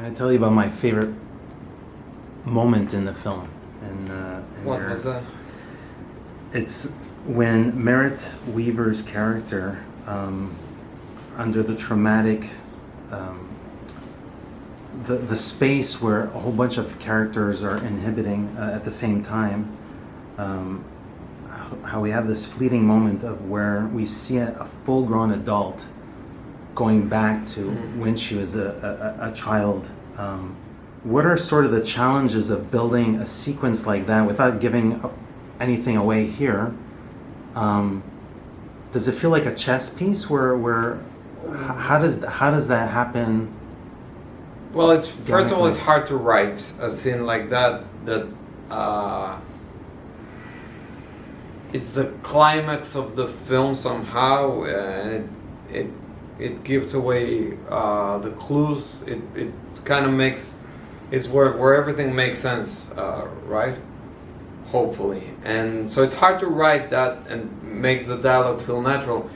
I tell you about my favorite moment in the film? What was that? It's when Merritt Weaver's character, under the traumatic, the space where a whole bunch of characters are inhibiting at the same time, how we have this fleeting moment of where we see a full-grown adult going back to when she was a child. What are sort of the challenges of building a sequence like that without giving anything away here? Does it feel like a chess piece? Where how does that happen? Well, it's first of all, it's hard to write a scene like that. It's the climax of the film somehow, and it gives away the clues. It kind of makes it's where everything makes sense, right? Hopefully, and so it's hard to write that and make the dialogue feel natural.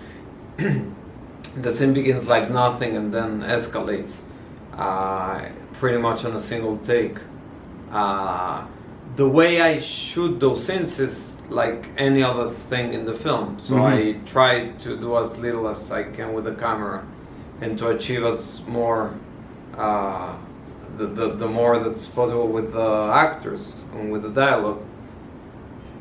The scene begins like nothing and then escalates pretty much on a single take. The way I shoot those scenes is like any other thing in the film, so I try to do as little as I can with the camera and to achieve as more the more that's possible with the actors and with the dialogue.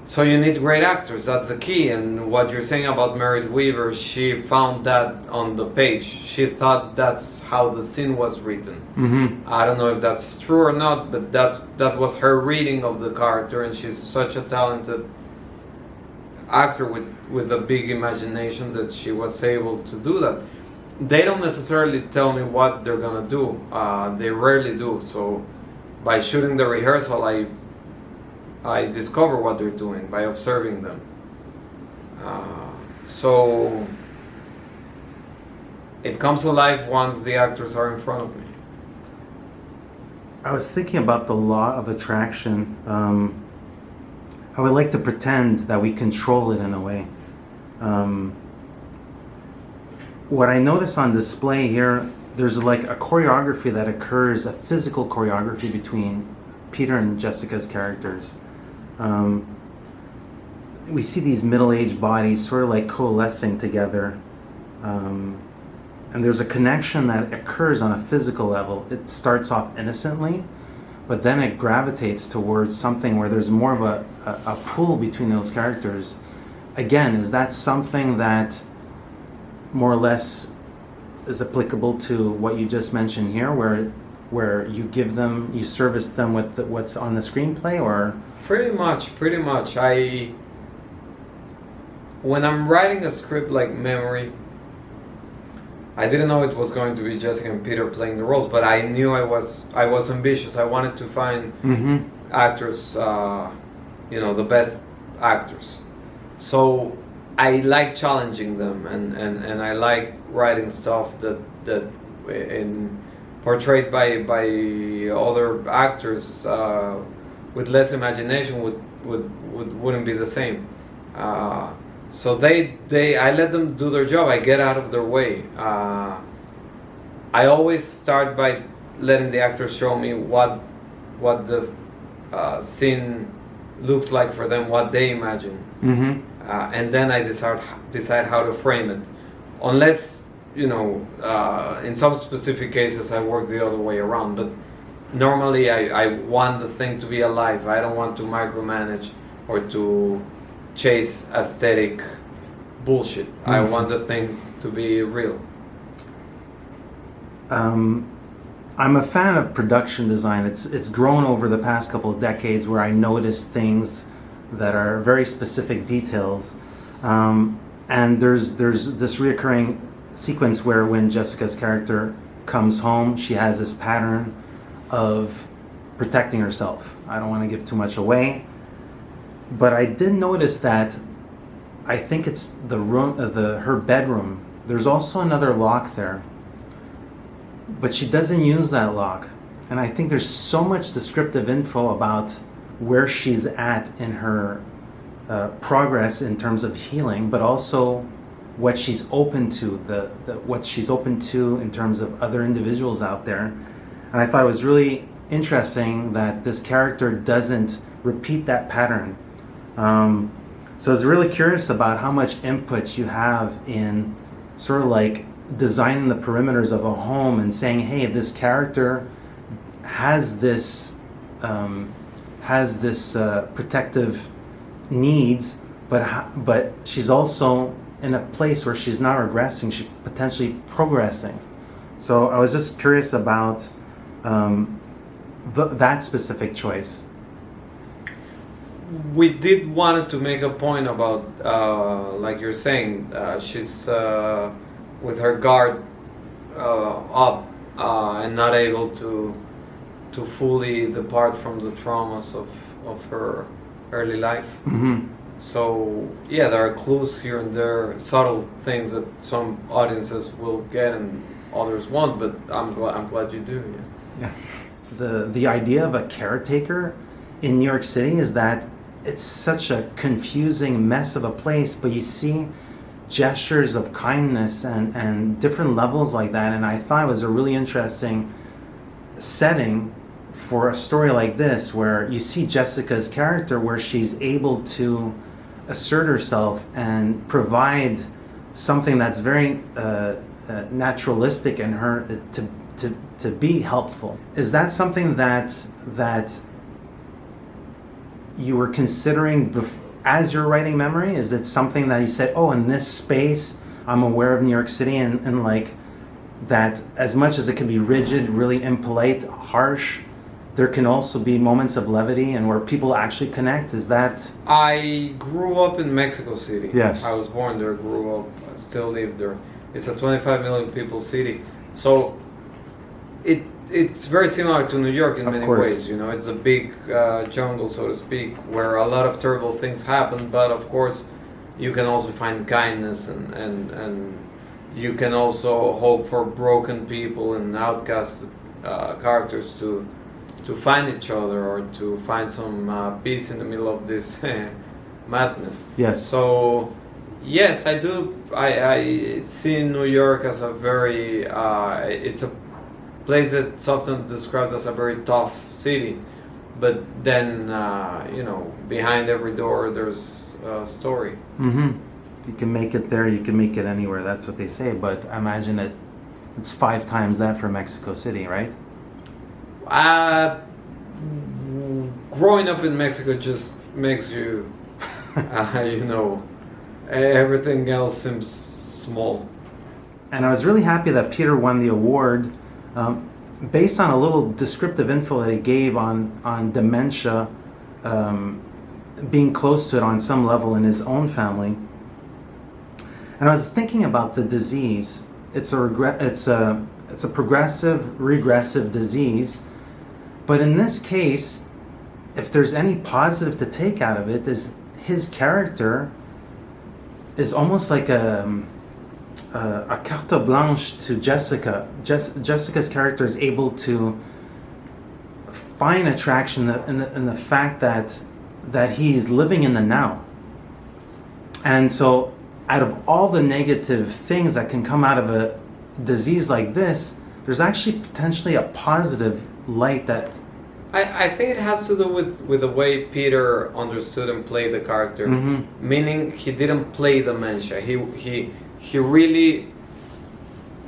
So you need great actors, that's the key. And what you're saying about Merritt Weaver, she found that on the page. She thought that's how the scene was written. I don't know if that's true or not, but that was her reading of the character, and she's such a talented actor with a big imagination that she was able to do that. They don't necessarily tell me what they're gonna do. They rarely do. So by shooting the rehearsal, I discover what they're doing by observing them. So it comes alive once the actors are in front of me. I was thinking about the law of attraction. I would like to pretend that we control it in a way. What I notice on display here, there's like a choreography that occurs, a physical choreography between Peter and Jessica's characters. We see these middle-aged bodies sort of like coalescing together, and there's a connection that occurs on a physical level. It starts off innocently, but then it gravitates towards something where there's more of a pull between those characters. Again, is that something that more or less is applicable to what you just mentioned here, where you give them, you service them with what's on the screenplay, or? Pretty much. When I'm writing a script like Memory, I didn't know it was going to be Jessica and Peter playing the roles, but I knew I was ambitious. I wanted to find actors, the best actors. So I like challenging them, and I like writing stuff that portrayed by other actors with less imagination wouldn't be the same. So I let them do their job. I get out of their way. I always start by letting the actors show me what the scene looks like for them, what they imagine, and then I decide how to frame it. Unless in some specific cases I work the other way around, but normally I want the thing to be alive. I don't want to micromanage or to chase aesthetic bullshit. I want the thing to be real. I'm a fan of production design. It's grown over the past couple of decades where I notice things that are very specific details. And there's this reoccurring sequence where when Jessica's character comes home, she has this pattern of protecting herself. I don't want to give too much away, but I did notice that I think it's the room, her bedroom. There's also another lock there, but she doesn't use that lock. And I think there's so much descriptive info about where she's at in her progress in terms of healing, but also what she's open to, what she's open to in terms of other individuals out there. And I thought it was really interesting that this character doesn't repeat that pattern. So I was really curious about how much input you have in sort of like designing the perimeters of a home and saying, hey, this character has this protective needs, but she's also in a place where she's not regressing, she's potentially progressing. So I was just curious about that specific choice. We did wanted to make a point about, like you're saying, she's with her guard up and not able to fully depart from the traumas of her early life. Mm-hmm. So yeah, there are clues here and there, subtle things that some audiences will get and others won't. But I'm glad you do. Yeah. The idea of a caretaker in New York City is that it's such a confusing mess of a place, but you see gestures of kindness and different levels like that, and I thought it was a really interesting setting for a story like this, where you see Jessica's character, where she's able to assert herself and provide something that's very naturalistic in her to be helpful. Is that something that you were considering as you're writing Memory? Is it something that you said, oh, in this space I'm aware of New York City, and like that as much as it can be rigid, really impolite, harsh, there can also be moments of levity and where people actually connect? Is that... I grew up in Mexico City. Yes. I was born there, grew up, still live there. It's a 25 million people city. So it's very similar to New York in many ways. You know, it's a big jungle, so to speak, where a lot of terrible things happen. But of course, you can also find kindness, and you can also hope for broken people and outcast characters to find each other, or to find some peace in the middle of this madness. Yes. So yes, I do. I see New York as a very it's a place that's often described as a very tough city, but then behind every door there's a story. Mm-hmm. You can make it there, you can make it anywhere, that's what they say, but I imagine it's 5 times that for Mexico City, right? Growing up in Mexico just makes you everything else seems small. And I was really happy that Peter won the award based on a little descriptive info that he gave on dementia, being close to it on some level in his own family. And I was thinking about the disease. It's a progressive, regressive disease. But in this case, if there's any positive to take out of it, is his character is almost like a carte blanche to Jessica. Jessica's character is able to find attraction in the fact that he's living in the now. And so out of all the negative things that can come out of a disease like this, there's actually potentially a positive light that... I think it has to do with the way Peter understood and played the character. Mm-hmm. Meaning he didn't play dementia. He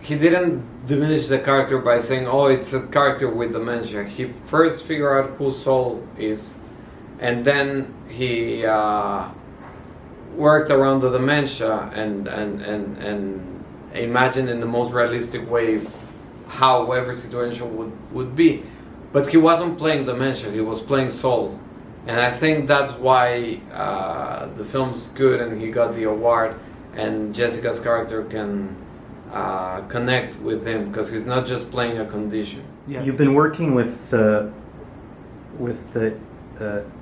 didn't diminish the character by saying, oh, it's a character with dementia. He first figured out who Saul is, and then he worked around the dementia and imagined in the most realistic way how every situation would be. But he wasn't playing dementia, he was playing Saul. And I think that's why the film's good and he got the award, and Jessica's character can connect with him, because he's not just playing a condition. Yes. You've been working with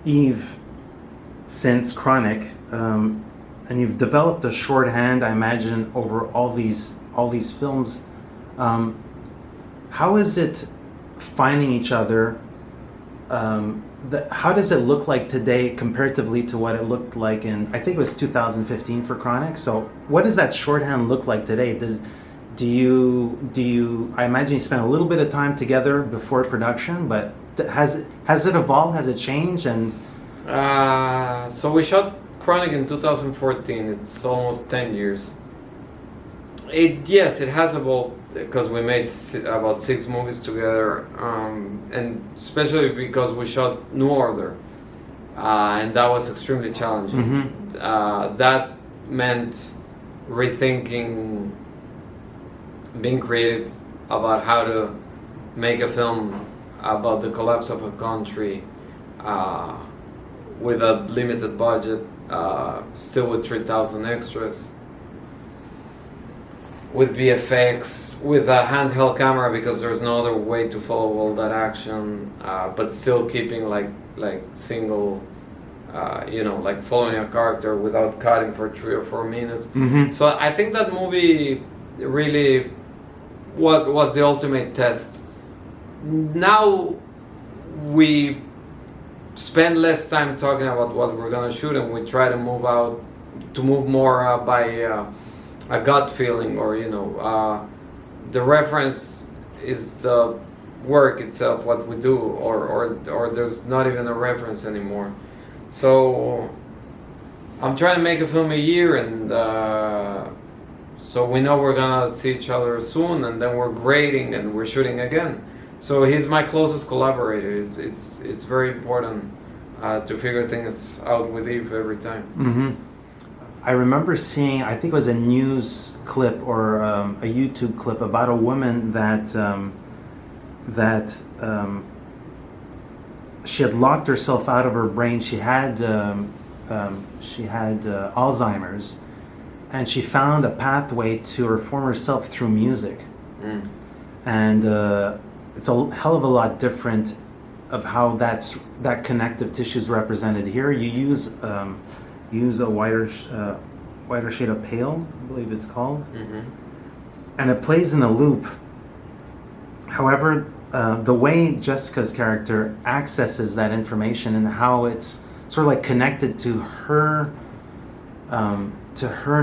Yves since Chronic, and you've developed a shorthand, I imagine, over all these films. How is it finding each other? How does it look like today comparatively to what it looked like in, I think it was 2015 for Chronic? So what does that shorthand look like today? I imagine you spent a little bit of time together before production, but has it evolved? Has it changed? And so we shot Chronic in 2014. It's almost 10 years. Yes, it has evolved because we made about 6 movies together, and especially because we shot New Order, and that was extremely challenging. That meant rethinking, being creative about how to make a film about the collapse of a country with a limited budget, still with 3,000 extras, with VFX, with a handheld camera because there's no other way to follow all that action, but still keeping like single, like following a character without cutting for 3 or 4 minutes. So I think that movie really was the ultimate test. Now we spend less time talking about what we're gonna shoot, and we try to move more by a gut feeling, or the reference is the work itself, what we do, or there's not even a reference anymore. So I'm trying to make a film a year, and so we know we're gonna see each other soon, and then we're grading and we're shooting again. So he's my closest collaborator. It's very important to figure things out with Yves every time. I remember seeing, I think it was a news clip or a YouTube clip about a woman that she had locked herself out of her brain. She had Alzheimer's, and she found a pathway to her former self through music. And it's a hell of a lot different of how that connective tissue is represented here. You use a wider shade of pale, I believe it's called, and it plays in a loop. However, the way Jessica's character accesses that information and how it's sort of like connected to her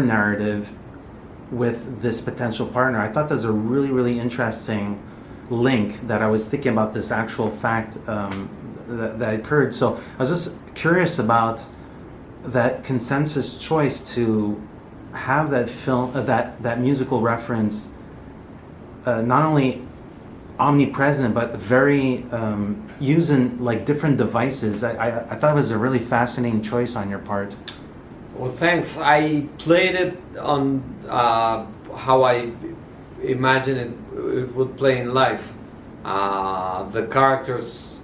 narrative with this potential partner, I thought that was a really, really interesting link that I was thinking about this actual fact that occurred. So I was just curious about that consensus choice to have that film, that musical reference, not only omnipresent but very using like different devices. I thought it was a really fascinating choice on your part. Well, thanks. I played it on how I imagine it would play in life. The characters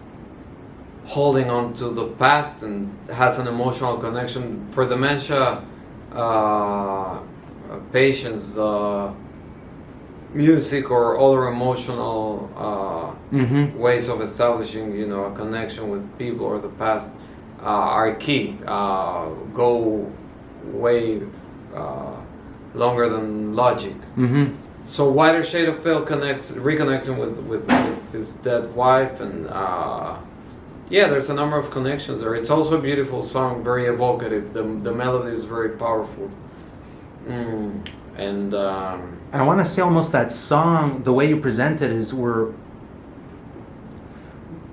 holding on to the past and has an emotional connection. For dementia patients, the music or other emotional ways of establishing, a connection with people or the past are key. Go way longer than logic. So Wider Shade of Pale reconnects him with his dead wife, and there's a number of connections there. It's also a beautiful song, very evocative. The melody is very powerful. And I want to say almost that song, the way you present it is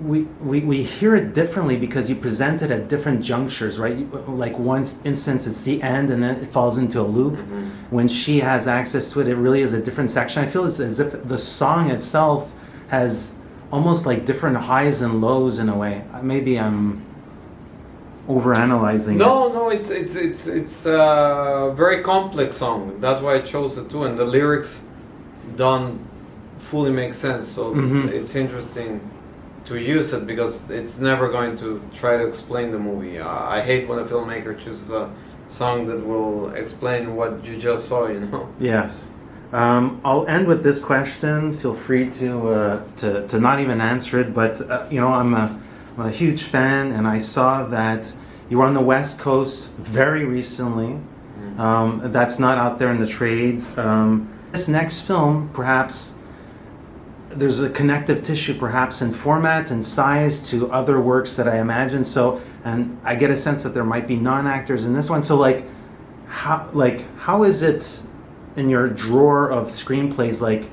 we hear it differently because you present it at different junctures, right? Like one instance it's the end and then it falls into a loop. When she has access to it, it really is a different section. I feel it's as if the song itself has almost like different highs and lows in a way. Maybe I'm overanalyzing. No, it's a very complex song. That's why I chose it too, and the lyrics don't fully make sense. So it's interesting to use it because it's never going to try to explain the movie. I hate when a filmmaker chooses a song that will explain what you just saw. Yes. I'll end with this question. Feel free to not even answer it, but I'm a huge fan, and I saw that you were on the West Coast very recently. That's not out there in the trades. This next film, perhaps there's a connective tissue, perhaps in format and size to other works that I imagine. So, and I get a sense that there might be non-actors in this one. So, how is it in your drawer of screenplays, like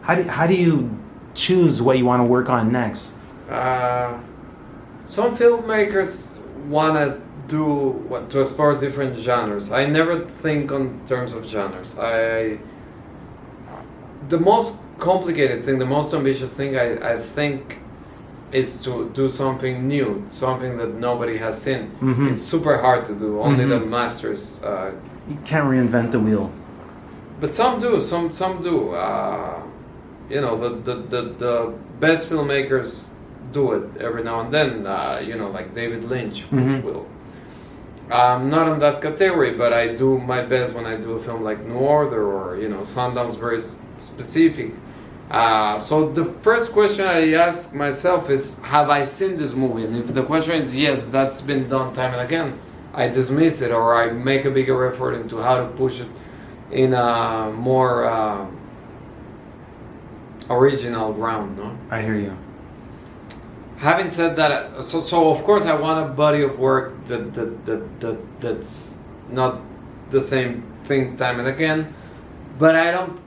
how do you choose what you want to work on next? Some filmmakers want to explore different genres. I never think on terms of genres. The most complicated thing, the most ambitious thing, I think, is to do something new, something that nobody has seen. Mm-hmm. It's super hard to do. Only the Mm-hmm. masters. You can't reinvent the wheel. But some do. Some do. The best filmmakers do it every now and then. Like David Lynch Mm-hmm. will. I'm not in that category, but I do my best when I do a film like New Order or Sundance, very specific. So the first question I ask myself is, have I seen this movie? And if the question is yes, that's been done time and again, I dismiss it, or I make a bigger effort into how to push it in a more original ground. No? I hear you. Having said that, so of course I want a body of work that's not the same thing time and again, but I don't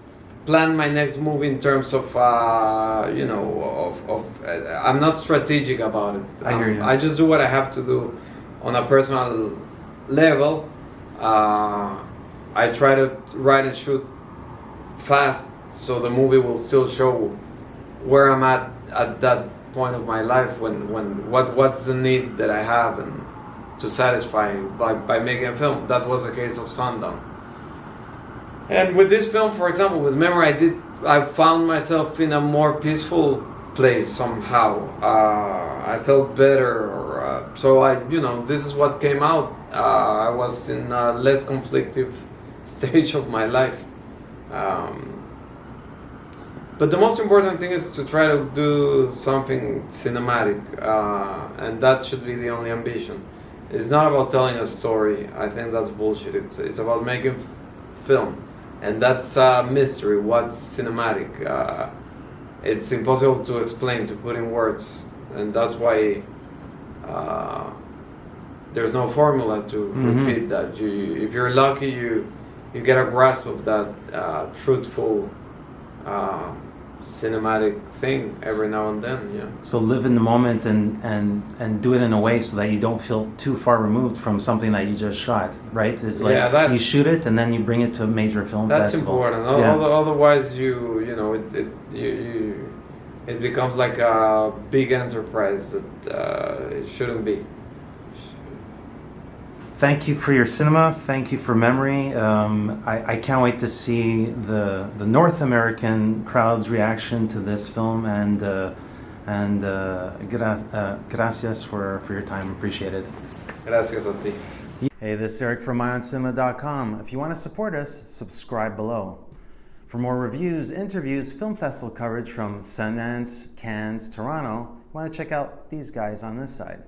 plan my next movie in terms of I'm not strategic about it. I hear you. I just do what I have to do on a personal level. I try to write and shoot fast, so the movie will still show where I'm at that point of my life, what's the need that I have and to satisfy by making a film. That was the case of Sundown. And with this film, for example, with Memory, I found myself in a more peaceful place somehow. I felt better, this is what came out. I was in a less conflictive stage of my life. But the most important thing is to try to do something cinematic, and that should be the only ambition. It's not about telling a story. I think that's bullshit. It's about making film, and that's a mystery. What's cinematic? It's impossible to explain, to put in words, and that's why there's no formula to repeat that. If you're lucky, you get a grasp of that truthful cinematic thing every now and then. Yeah. So live in the moment and do it in a way so that you don't feel too far removed from something that you just shot, right? It's like you shoot it and then you bring it to a major film festival. That's important. Otherwise, it becomes like a big enterprise that it shouldn't be. Thank you for your cinema. Thank you for Memory. I can't wait to see the North American crowd's reaction to this film, and gracias for your time. Appreciate it. Gracias a ti. Hey, this is Eric from IONCINEMA.com. If you want to support us, subscribe below. For more reviews, interviews, film festival coverage from Sundance, Cannes, Toronto, you want to check out these guys on this side.